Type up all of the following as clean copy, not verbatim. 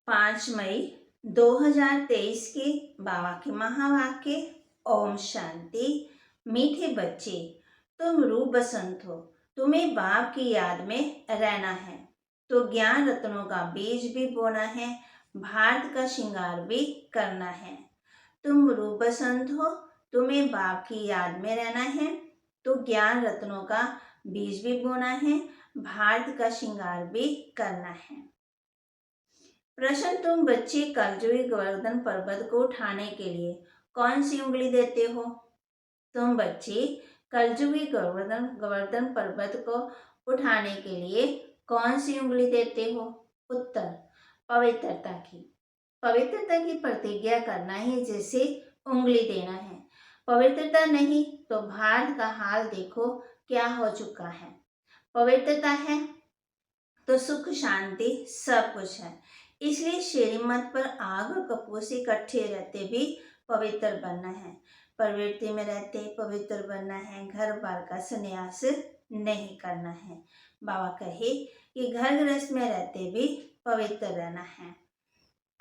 5 मई 2023 के बाबा के महावाक्य। ओम शांति। मीठे बच्चे, तुम रूप बसंत हो, तुम्हें बाप की याद में रहना है, तो ज्ञान रत्नों का बीज भी बोना है, भारत का श्रृंगार भी करना है। तुम रूप बसंत हो, तुम्हें बाप की याद में रहना है, तो ज्ञान रत्नों का बीज भी बोना है, भारत का श्रृंगार भी करना है। प्रश्न, तुम बच्चे कलजुगी गोवर्धन पर्वत को उठाने के लिए कौन सी उंगली देते हो? तुम बच्चे कलजुगी गोवर्धन पर्वत को उठाने के लिए कौन सी उंगली देते हो? उत्तर, पवित्रता की। पवित्रता की प्रतिज्ञा करना ही जैसे उंगली देना है। पवित्रता नहीं तो भारत का हाल देखो क्या हो चुका है। पवित्रता है तो सुख शांति सब कुछ है। इसलिए श्रीमत पर आग और कपूर से इकट्ठे रहते भी पवित्र बनना है। प्रवृत्ति में रहते पवित्र बनना है। घर बार का संन्यास नहीं करना है। बाबा कहे कि घर गृहस्थ में रहते भी पवित्र रहना है,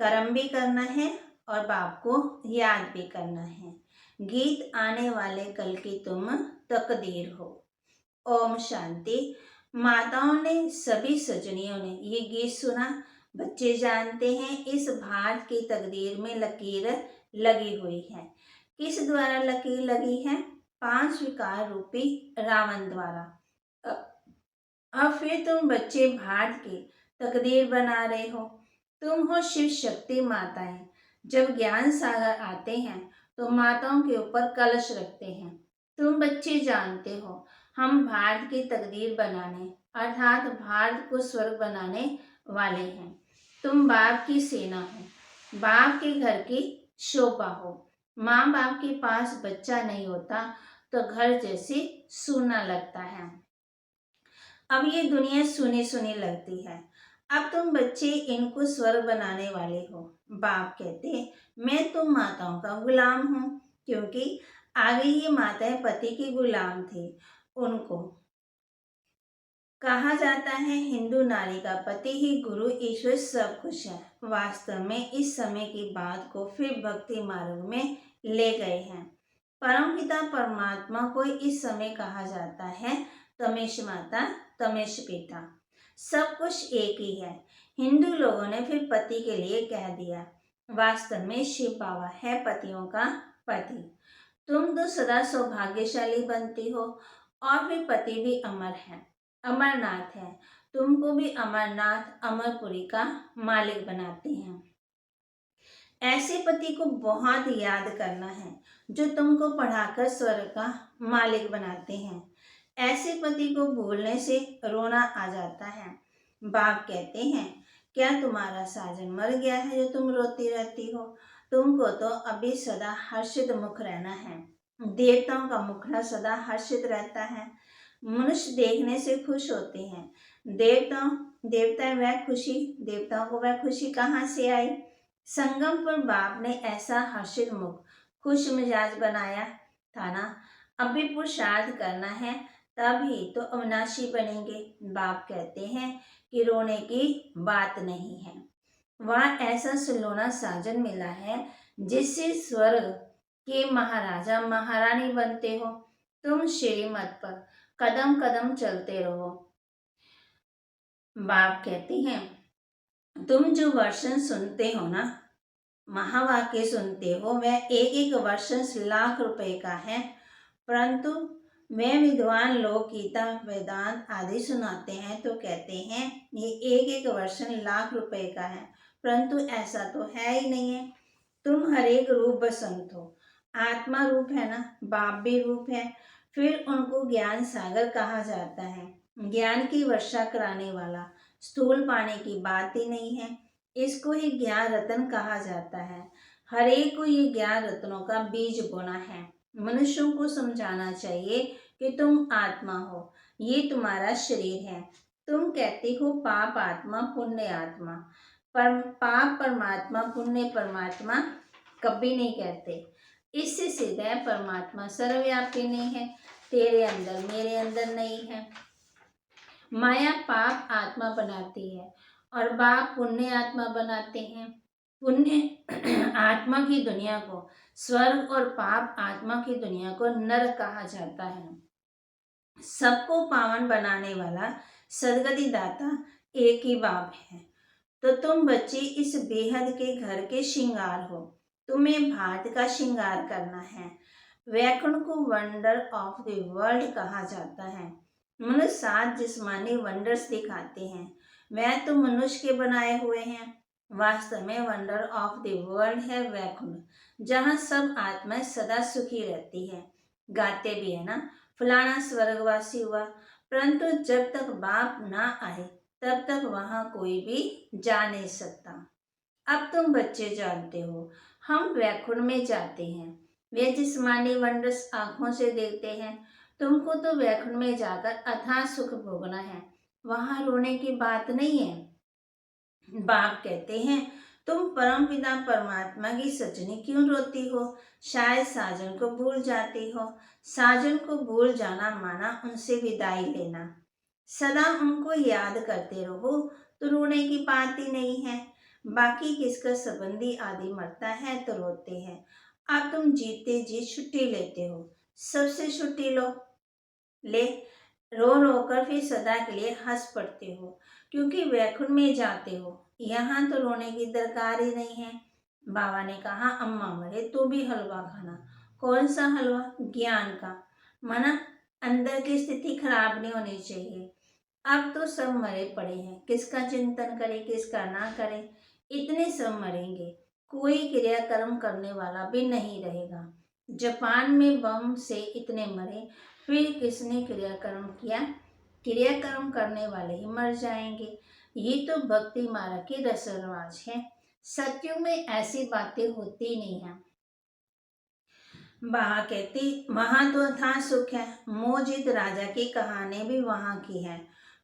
कर्म भी करना है और बाप को याद भी करना है। गीत, आने वाले कल की तुम तकदीर हो। ओम शांति। माताओं ने, सभी सजनियों ने ये गीत सुना। बच्चे जानते हैं इस भारत की तकदीर में लकीर लगी हुई है। किस द्वारा लकीर लगी है? 5 विकार रूपी रावण द्वारा। अब फिर तुम बच्चे भारत की तकदीर बना रहे हो। तुम हो शिव शक्ति माताएं। जब ज्ञान सागर आते हैं तो माताओं के ऊपर कलश रखते हैं। तुम बच्चे जानते हो हम भारत की तकदीर बनाने अर्थात भारत को स्वर्ग बनाने वाले हैं। तुम बाप की सेना हो, बाप के घर की शोभा हो। माँ बाप के पास बच्चा नहीं होता तो घर जैसे सूना लगता है। अब ये दुनिया सुनी सुनी लगती है। अब तुम बच्चे इनको स्वर्ग बनाने वाले हो। बाप कहते मैं तुम माताओं का गुलाम हूँ, क्योंकि आगे ये माताएं पति की गुलाम थी। उनको कहा जाता है हिंदू नारी का पति ही गुरु ईश्वर सब कुछ है। वास्तव में इस समय की बात को फिर भक्ति मार्ग में ले गए हैं। परमपिता परमात्मा को इस समय कहा जाता है तमेश माता तमेश पिता, सब कुछ एक ही है। हिंदू लोगों ने फिर पति के लिए कह दिया। वास्तव में शिव बाबा है पतियों का पति। तुम तो सदा सौभाग्यशाली बनती हो और फिर पति भी अमर है, अमरनाथ है। तुमको भी अमरनाथ अमरपुरी का मालिक बनाते हैं। ऐसे पति को बहुत याद करना है जो तुमको पढ़ाकर स्वर्ग का मालिक बनाते हैं। ऐसे पति को भूलने से रोना आ जाता है। बाप कहते हैं क्या तुम्हारा साजन मर गया है जो तुम रोती रहती हो? तुमको तो अभी सदा हर्षित मुख रहना है। देवताओं का मुखड़ा सदा हर्षित रहता है। मनुष्य देखने से खुश होते हैं। देवताओं को वह खुशी कहाँ से आई? संगम पर बाप ने ऐसा हर्षित मुख, खुश मिजाज बनाया था ना। अभी पुरुषार्थ करना है तभी तो अविनाशी बनेंगे। बाप कहते हैं कि रोने की बात नहीं है। वहाँ ऐसा सुलोना साजन मिला है जिससे स्वर्ग के महाराजा महारानी बनते हो। तुम श्रीमत पर कदम कदम चलते रहो। बाप कहते हैं तुम जो वर्षन सुनते हो ना, महावाक्य सुनते हो, वह एक एक वर्षन लाख रुपए का है। परंतु वे विद्वान लोग गीता वेदांत आदि सुनाते हैं तो कहते हैं ये एक एक वर्षन लाख रुपए का है, परंतु ऐसा तो है ही नहीं है। तुम हर एक रूप बसंत हो। आत्मा रूप है ना, बाप भी रूप है। फिर उनको ज्ञान सागर कहा जाता है। ज्ञान की वर्षा कराने वाला। स्थूल पानी की बात ही नहीं है। इसको ही ज्ञान रत्न कहा जाता है। हर एक को ये ज्ञान रत्नों का बीज बोना है। मनुष्यों को समझाना चाहिए कि तुम आत्मा हो, ये तुम्हारा शरीर है। तुम कहते हो पाप आत्मा पुण्य आत्मा, पर पाप परमात्मा पुण्य परमात्मा कभी नहीं कहते। इससे सिद्ध है परमात्मा सर्वव्यापी नहीं है, तेरे अंदर मेरे अंदर नहीं है। माया पाप आत्मा बनाती है और बाप पुण्य आत्मा बनाते हैं। पुण्य आत्मा की दुनिया को स्वर्ग और पाप आत्मा की दुनिया को नरक कहा जाता है। सबको पावन बनाने वाला सदगति दाता एक ही बाप है। तो तुम बच्चे इस बेहद के घर के श्रृंगार हो। तुम्हें भारत का श्रृंगार करना है। वैकुंठ को वंडर ऑफ द वर्ल्ड कहा जाता है। मनुष्य 7 जिस्मानी वंडर्स दिखाते हैं, वह तो मनुष्य के बनाए हुए हैं। वास्तव में वंडर ऑफ द वर्ल्ड है वैकुंठ, जहाँ सब आत्माएं सदा सुखी रहती है। गाते भी है ना, फलाना स्वर्गवासी हुआ, परंतु जब तक बाप ना आए तब तक वहां कोई भी जा नहीं सकता। अब तुम बच्चे जानते हो, हम वैकुंठ में जाते हैं। वे जिस्मानी वंडर्स आंखों से देखते हैं। तुमको तो वैकुंठ में जाकर अथाह सुख भोगना है, वहां रोने की बात नहीं है। बाप कहते हैं, तुम परमपिता परमात्मा की सजनी क्यों रोती हो? शायद साजन को भूल जाती हो। साजन को भूल जाना माना उनसे विदाई लेना। सदा उनको याद करते रहो तो रोने की बात ही नहीं है। बाकी किसका संबंधी आदि मरता है तो रोते हैं। अब तुम जीते जी छुट्टी लेते हो, सबसे छुट्टी लो, ले रो रो कर फिर सदा के लिए हंस पड़ते हो, क्योंकि वैकुंठ में जाते हो। यहाँ तो रोने की दरकार ही नहीं है। बाबा ने कहा, अम्मा मरे तो भी हलवा खाना। कौन सा हलवा? ज्ञान का। मना अंदर की स्थिति खराब नहीं होनी चाहिए। अब तो सब मरे पड़े हैं, किसका चिंतन करें किसका ना करें। इतने सब मरेंगे, कोई क्रियाकर्म करने वाला भी नहीं रहेगा। जापान में बम से इतने मरे, फिर किसने क्रियाकर्म किया? क्रियाकर्म करने वाले ही मर जाएंगे। ये तो भक्ति मार्ग की रस्म रिवाज है। सत्युग में ऐसी बातें होती नहीं है। बाबा कहती, वहां तो अथाह सुख है। मोहजित राजा की कहानी भी वहां की है।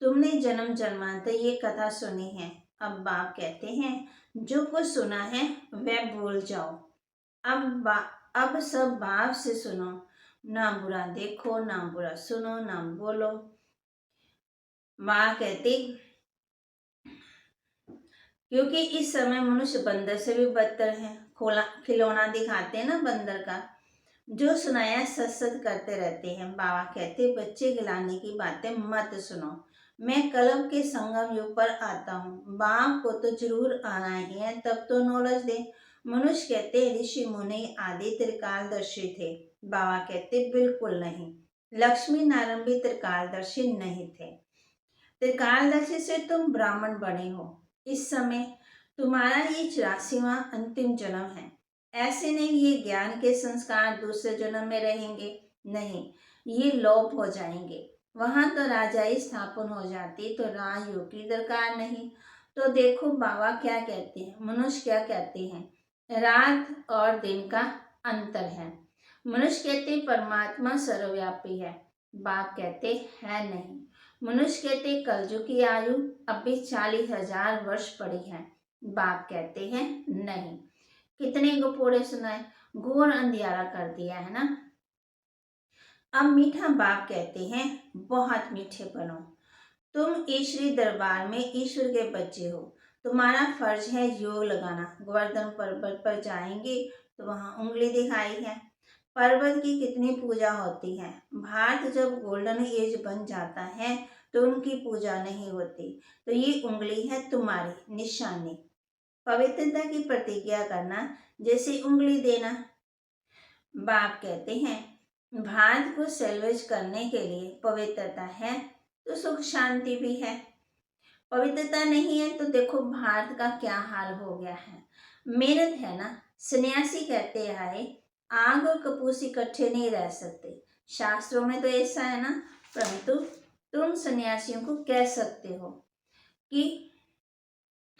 तुमने जन्म जन्मांतर ये कथा सुनी है। अब बाप कहते हैं, जो कुछ सुना है वह भूल जाओ। अब सब बाप से सुनो, ना बुरा देखो, ना बुरा सुनो, ना बोलो। माँ कहती, क्योंकि इस समय मनुष्य बंदर से भी बदतर है। खिलौना दिखाते हैं ना बंदर का, जो सुनाया सच सच करते रहते हैं। बाबा कहते, बच्चे गिलाने की बातें मत सुनो। मैं कलम के संगम युग पर आता हूँ। बाप को तो जरूर आना ही है, तब तो नॉलेज दे। मनुष्य कहते, ऋषि मुनि आदि त्रिकालदर्शी थे। बाबा कहते, बिल्कुल नहीं। लक्ष्मी नारायण भी त्रिकालदर्शी नहीं थे। त्रिकालदर्शी से तुम ब्राह्मण बने हो। इस समय तुम्हारा ये 84वां अंतिम जन्म है। ऐसे नहीं ये ज्ञान के संस्कार दूसरे जन्म में रहेंगे, नहीं, ये लोप हो जाएंगे। वहां तो राजाई स्थापन हो जाती तो राजयोग की दरकार नहीं। तो देखो बाबा क्या कहते हैं, मनुष्य क्या कहते हैं, रात और दिन का अंतर है। मनुष्य कहते परमात्मा सर्वव्यापी है, बाप कहते है नहीं। मनुष्य कहते कलयुग की आयु अभी 40,000 वर्ष पड़ी है, बाप कहते हैं नहीं। कितने गोपोड़े सुनाए, घोर अंधियारा कर दिया है ना। अब मीठा बाप कहते हैं, बहुत मीठे बनो। तुम ईश्वरी दरबार में ईश्वर के बच्चे हो। तुम्हारा फर्ज है योग लगाना। गोवर्धन पर्वत पर जाएंगे तो वहां उंगली दिखाई है। पर्वत की कितनी पूजा होती है। भारत जब गोल्डन एज बन जाता है तो उनकी पूजा नहीं होती। तो ये उंगली है तुम्हारी निशानी। पवित्रता की प्रतिज्ञा करना जैसे उंगली देना। बाप कहते हैं, भारत को सैल्वेज करने के लिए पवित्रता है तो सुख शांति भी है। पवित्रता नहीं है तो देखो भारत का क्या हाल हो गया है। मेहनत है ना। सन्यासी कहते आए, आग और कपूस इकट्ठे नहीं रह सकते। शास्त्रों में तो ऐसा है ना, परंतु तुम सन्यासियों को कह सकते हो कि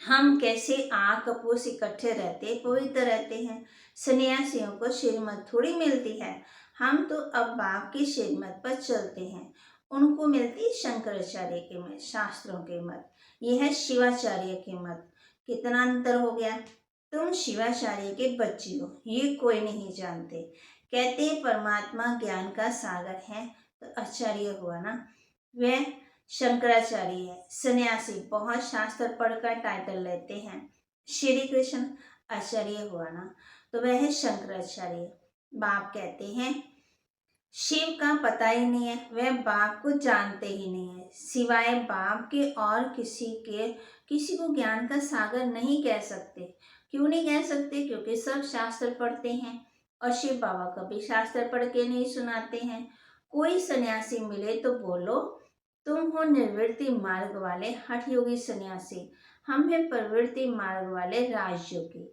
हम कैसे आग कपूस इकट्ठे रहते पवित्र रहते हैं। सन्यासियों को श्रीमत थोड़ी मिलती है। हम तो अब बाप की श्रीमत पर चलते हैं। उनको मिलती शंकराचार्य के मत, शास्त्रों के मत। यह है शिवाचार्य के मत। कितना अंतर हो गया। तुम शिवाचार्य के बच्चे हो, ये कोई नहीं जानते। कहते परमात्मा ज्ञान का सागर है तो आचार्य हुआ ना। वह शंकराचार्य है, सन्यासी, बहुत शास्त्र पढ़कर टाइटल लेते हैं। श्री कृष्ण आचार्य हुआ ना, तो वह है शंकराचार्य। बाप कहते हैं शिव का पता ही नहीं है, वह बाप को जानते ही नहीं है, सिवाय बाप के और किसी को ज्ञान का सागर नहीं कह सकते। क्यों नहीं कह सकते? क्योंकि सब शास्त्र पढ़ते हैं और शिव बाबा कभी शास्त्र पढ़ के नहीं सुनाते हैं। कोई सन्यासी मिले तो बोलो तुम हो निर्वृत्ति मार्ग वाले हठ योगी सन्यासी, हम हैं प्रवृत्ति मार्ग वाले राजयोगी।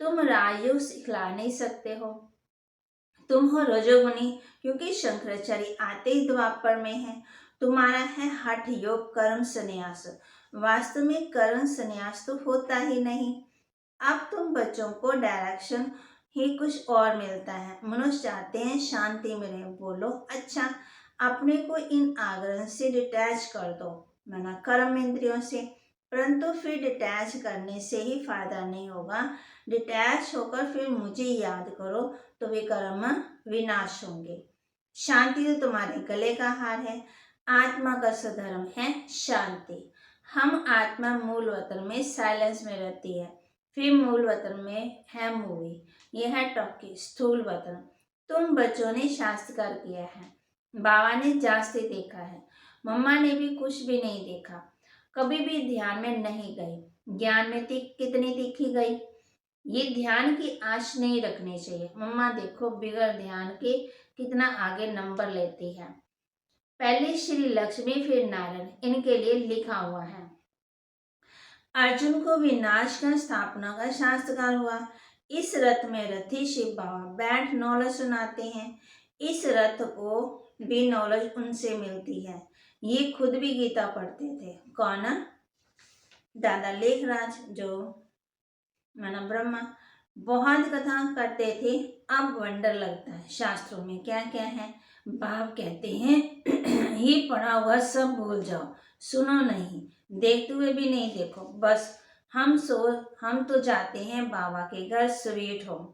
तुम राजयोग सिखला नहीं सकते हो, तुम हो रजोगुनी, क्योंकि शंकराचार्य आते ही द्वापर में है। तुम्हारा है हठ योग कर्म संन्यास, वास्तव में कर्म संन्यास तो होता ही नहीं। अब तुम बच्चों को डायरेक्शन ही कुछ और मिलता है। मनुष्य चाहते हैं शांति मिले, बोलो अच्छा अपने को इन आग्रह से डिटैच कर दो, माना कर्म इंद्रियों से। परंतु फिर डिटैच करने से ही फायदा नहीं होगा। डिटैच होकर फिर मुझे याद करो तो वे कर्म विनाश होंगे। शांति तो तुम्हारे गले का हार है। आत्मा का स्वधर्म है शांति। हम आत्मा मूल वतन में साइलेंस में रहती है, फिर मूल वतन में है मूवी, यह है टॉकी स्थूल वतन। तुम बच्चों ने शास्त्रकार किया है, बाबा ने जास्ती देखा है, मम्मा ने भी कुछ भी नहीं देखा, कभी भी ध्यान में नहीं गई। ज्ञान में कितनी तीखी गई। ये ध्यान की आश नहीं रखनी चाहिए। मम्मा देखो बिगड़ ध्यान के कितना आगे नंबर लेती है। पहले श्री लक्ष्मी फिर नारायण, इनके लिए लिखा हुआ है। अर्जुन को विनाश का स्थापना का शास्त्रकार हुआ। इस रथ में रथी शिव बाबा बैठ नॉलेज सुनाते हैं। इस रथ को भी नॉलेज उनसे मिलती है। ये खुद भी गीता पढ़ते थे। कौन? दादा लेखराज, जो माना ब्रह्मा, बहुत कथा करते थे। अब वंडर लगता है शास्त्रों में क्या क्या है। बाप कहते हैं ये पढ़ा हुआ सब भूल जाओ, सुनो नहीं, देखते हुए भी नहीं देखो, बस हम तो जाते हैं बाबा के घर स्वीट होम।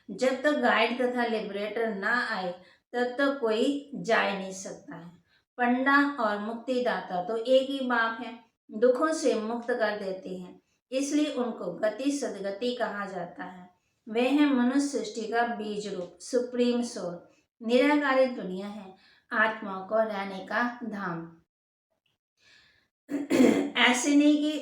जब तक गाइड तथा लिबरेटर ना आए तब तक कोई जा नहीं सकता है। पंडा और मुक्तिदाता तो एक ही बाप है, दुखों से मुक्त कर देते हैं, इसलिए उनको गति सदगति कहा जाता है। वे हैं मनुष्य सृष्टि का बीज रूप, सुप्रीम सोल, निराकारी दुनिया है, आत्माओं को रहने का धाम। ऐसे नहीं कि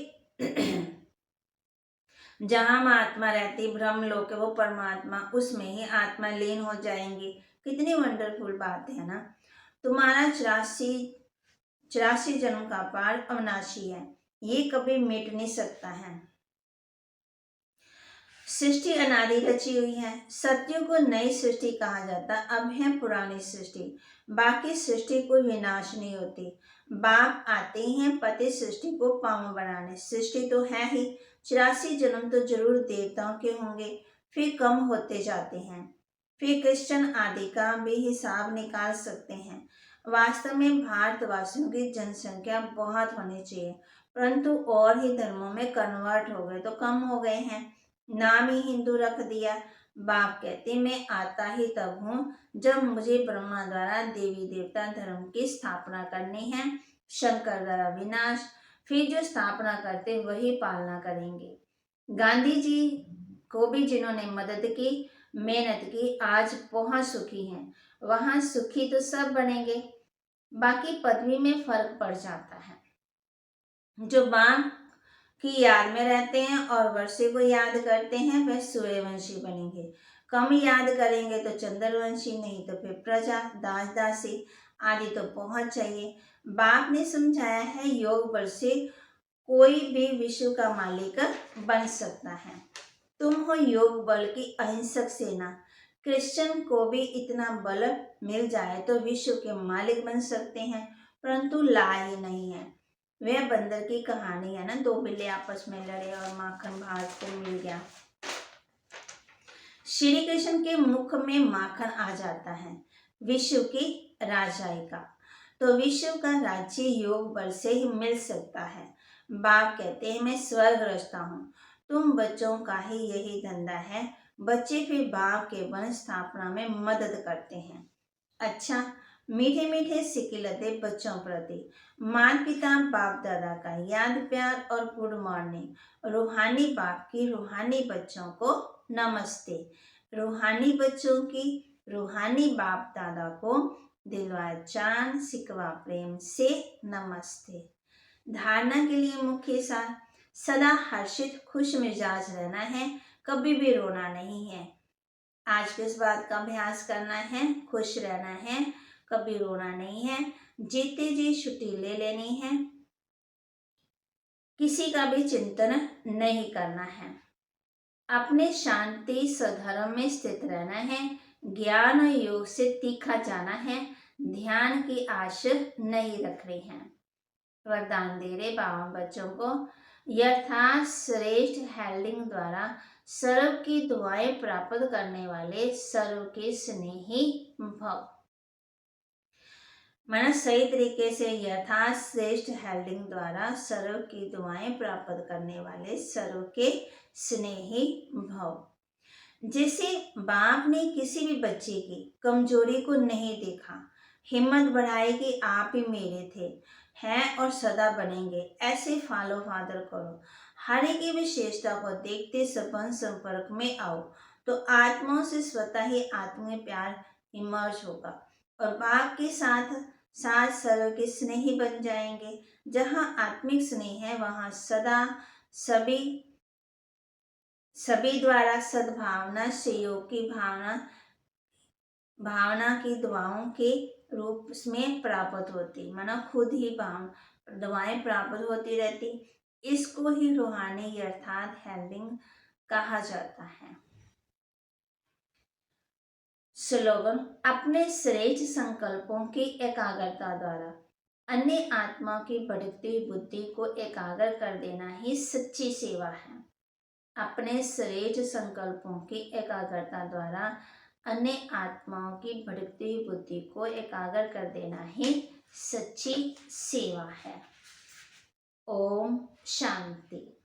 जहाँ आत्मा रहती ब्रह्म लोक है वो परमात्मा, उसमें ही आत्मा लीन हो जाएंगी। कितनी वंडरफुल बात है ना। तुम्हारा 84 जन्म का पार अविनाशी है, ये कभी मिट नहीं सकता है। सृष्टि अनादि रची हुई है। सत्यों को नई सृष्टि कहा जाता, अब है पुरानी सृष्टि। बाकी सृष्टि कोई विनाश नहीं होती। बाप आते हैं पति सृष्टि को पावन बनाने। सृष्टि तो है ही, 84 जन्म तो जरूर देवताओं के होंगे, फिर कम होते जाते हैं। फिर क्रिश्चियन आदि का भी हिसाब निकाल सकते हैं। वास्तव में भारतवासियों की जनसंख्या बहुत होनी चाहिए, परंतु और ही धर्मों में कन्वर्ट हो गए तो कम हो गए हैं, नाम ही हिंदू रख दिया। बाप कहते मैं आता ही तब हूँ जब मुझे ब्रह्मा द्वारा देवी देवता धर्म की स्थापना करनी है, शंकर द्वारा विनाश, फिर जो स्थापना करते वही पालना करेंगे। गांधी जी को भी जिन्होंने मदद की, मेहनत की, आज बहुत सुखी हैं। वहाँ सुखी तो सब बनेंगे, बाकी पदवी में फर्क पड़ जाता है। जो बाप की याद में रहते हैं और वर्षे को याद करते हैं वह सूर्यवंशी बनेंगे। कम याद करेंगे तो चंद्रवंशी, नहीं तो फिर प्रजा, दास दासी आदि तो बहुत चाहिए। बाप ने समझाया है योग बल से कोई भी विश्व का मालिक बन सकता है। तुम हो योग बल की अहिंसक सेना। क्रिश्चियन को भी इतना बल मिल जाए तो विश्व के मालिक बन सकते हैं, परंतु ला ही नहीं है। वह बंदर की कहानी है ना, दो बिल्ली आपस में लड़े और माखन भारत को मिल गया। श्री कृष्ण के मुख में माखन आ जाता है विश्व की राजाई का, तो विश्व का राज्य योग बल से ही मिल सकता है। बाप कहते हैं मैं स्वर्ग रचता हूँ, तुम बच्चों का ही यही धंधा है। बच्चे फिर बाप के वंश स्थापना में मदद करते हैं। अच्छा, मीठे मीठे सिकिलते बच्चों प्रति, माता पिता बाप दादा का याद प्यार और गुड मॉर्निंग। रूहानी बाप की रूहानी बच्चों को नमस्ते। रूहानी बच्चों की रूहानी बाप दादा को दिलवा चांद सिकवा प्रेम से नमस्ते। धारणा के लिए मुख्य सार, सदा हर्षित खुश मिजाज रहना है, कभी भी रोना नहीं है। आज किस बात का अभ्यास करना है? खुश रहना है, कभी रोना नहीं है, जीते जी छुट्टी ले लेनी है, किसी का भी चिंतन नहीं करना है, अपने शांति सधर्म में स्थित रहना है, ज्ञान योग से तीखा जाना है, ध्यान की आश नहीं रखनी है। वरदान दे रहे बाबा बच्चों को, यथार्थ श्रेष्ठ हेल्डिंग द्वारा सर्व की दुआएं प्राप्त करने वाले सर्व के स्नेही भव। मैंने सही तरीके से यथार्थ श्रेष्ठ हेल्डिंग द्वारा सर्व की दुआएं प्राप्त करने वाले सर्व के स्नेही भव। जैसे बाप ने किसी भी बच्चे की कमजोरी को नहीं देखा, हिम्मत बढ़ाई कि आप ही मेरे थे, हैं और सदा बनेंगे, ऐसे फॉलो फादर करो। हर एक की विशेषता को देखते संबंध संपर्क में आओ तो आत्माओं से स्वतः ही आत्मीय प्यार इमर्ज होगा और बाप के साथ साथ सर्व के स्नेही बन जाएंगे। जहाँ आत्मिक स्नेह है वहाँ सदा सभी द्वारा सद्भावना सहयोग की भावना की दुआओं के रूप में प्राप्त होती, माना खुद ही दुआएं प्राप्त होती रहती। इसको ही रूहानी अर्थात हेल्डिंग कहा जाता है। स्लोगन, अपने श्रेष्ठ संकल्पों की एकाग्रता द्वारा अन्य आत्मा की भटकती हुई बुद्धि को एकाग्र कर देना ही सच्ची सेवा है। अपने श्रेष्ठ संकल्पों की एकाग्रता द्वारा अन्य आत्माओं की भटकती हुई बुद्धि को एकाग्र कर देना ही सच्ची सेवा है। ओम शांति।